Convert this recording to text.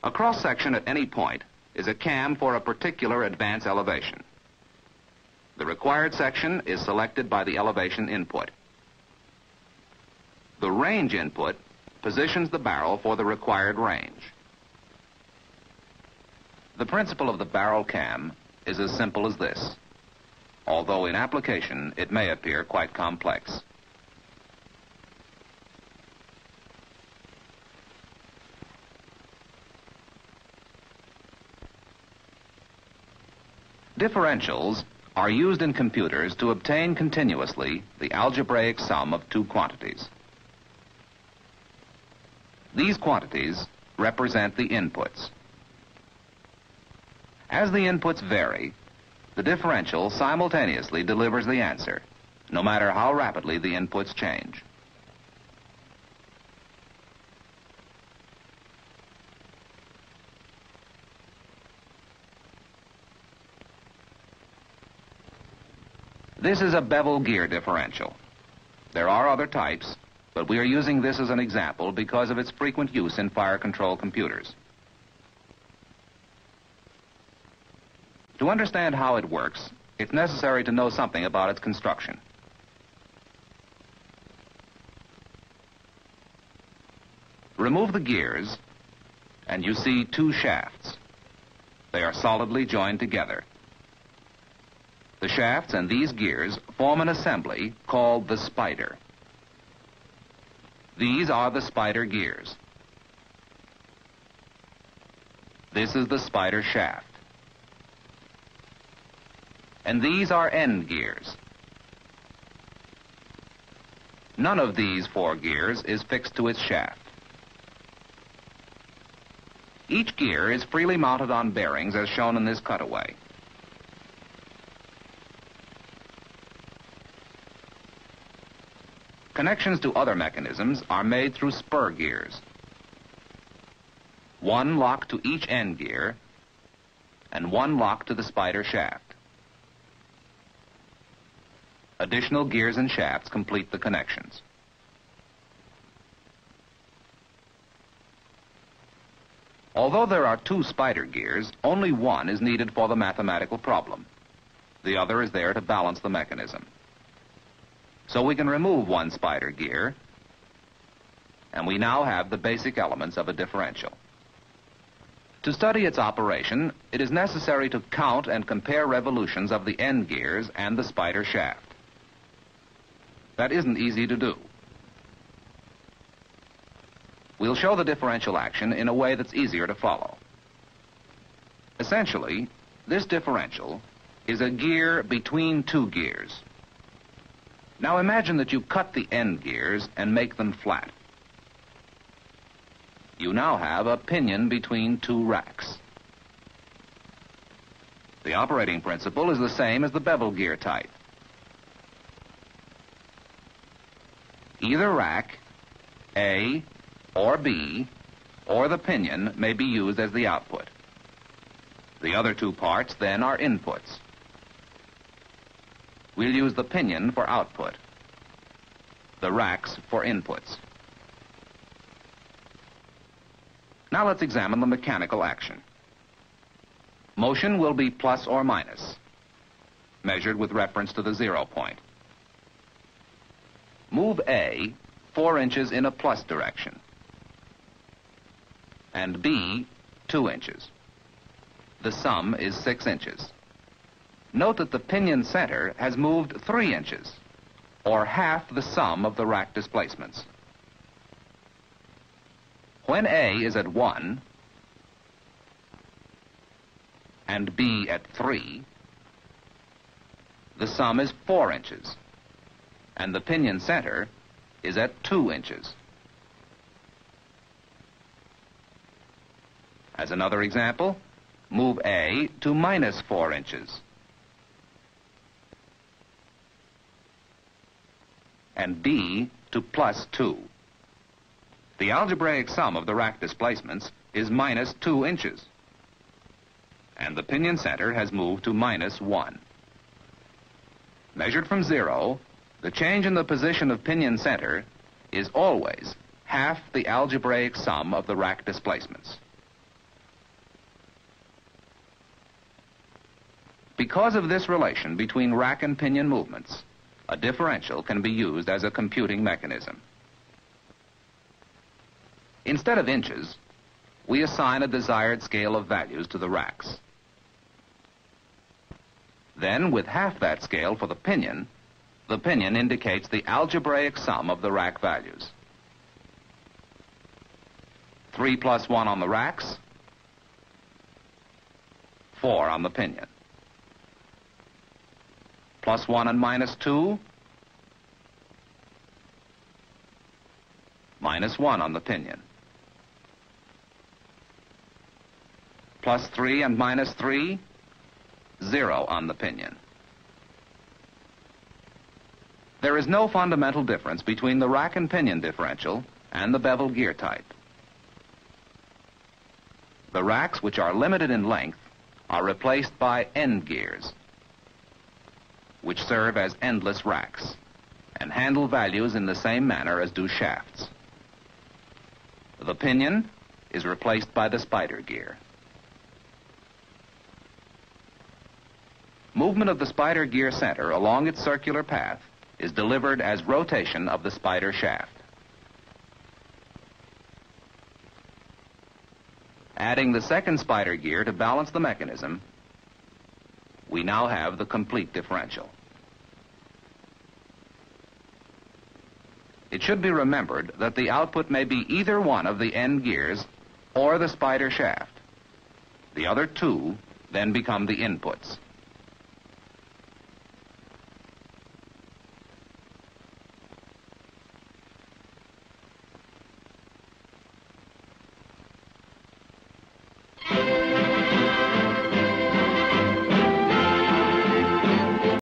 A cross-section at any point is a cam for a particular advance elevation. The required section is selected by the elevation input. The range input positions the barrel for the required range. The principle of the barrel cam is as simple as this, although in application it may appear quite complex. Differentials are used in computers to obtain continuously the algebraic sum of two quantities. These quantities represent the inputs. As the inputs vary, the differential simultaneously delivers the answer, no matter how rapidly the inputs change. This is a Bevel gear differential. There are other types, but we are using this as an example because of its frequent use in fire control computers. To understand how it works, it's necessary to know something about its construction. Remove the gears, and you see two shafts. They are solidly joined together. The shafts and these gears form an assembly called the spider. These are the spider gears. This is the spider shaft. And these are end gears. None of these four gears is fixed to its shaft. Each gear is freely mounted on bearings as shown in this cutaway. Connections to other mechanisms are made through spur gears. One lock to each end gear and one lock to the spider shaft. Additional gears and shafts complete the connections. Although there are two spider gears, only one is needed for the mathematical problem. The other is there to balance the mechanism. So we can remove one spider gear, and we now have the basic elements of a differential. To study its operation, it is necessary to count and compare revolutions of the end gears and the spider shaft. That isn't easy to do. We'll show the differential action in a way that's easier to follow. Essentially, this differential is a gear between two gears. Now imagine that you cut the end gears and make them flat. You now have a pinion between two racks. The operating principle is the same as the bevel gear type. Either rack, A or B, or the pinion may be used as the output. The other two parts then are inputs. We'll use the pinion for output, the racks for inputs. Now let's examine the mechanical action. Motion will be plus or minus, measured with reference to the 0 point. Move A 4 inches in a plus direction, and B 2 inches. The sum is 6 inches. Note that the pinion center has moved 3 inches, or half the sum of the rack displacements. When A is at 1 and B at 3, the sum is 4 inches, and the pinion center is at 2 inches. As another example, move A to minus 4 inches, and B to plus 2. The algebraic sum of the rack displacements is minus 2 inches, and the pinion center has moved to minus 1. Measured from 0, the change in the position of pinion center is always half the algebraic sum of the rack displacements. Because of this relation between rack and pinion movements, a differential can be used as a computing mechanism. Instead of inches, we assign a desired scale of values to the racks. Then, with half that scale for the pinion indicates the algebraic sum of the rack values. 3 plus 1 on the racks, 4 on the pinion. Plus 1 and minus 2, minus 1 on the pinion. Plus 3 and minus 3, 0 on the pinion. There is no fundamental difference between the rack and pinion differential and the bevel gear type. The racks, which are limited in length, are replaced by end gears, which serve as endless racks and handle values in the same manner as do shafts. The pinion is replaced by the spider gear. Movement of the spider gear center along its circular path is delivered as rotation of the spider shaft. Adding the second spider gear to balance the mechanism, we now have the complete differential. It should be remembered that the output may be either one of the end gears or the spider shaft. The other two then become the inputs.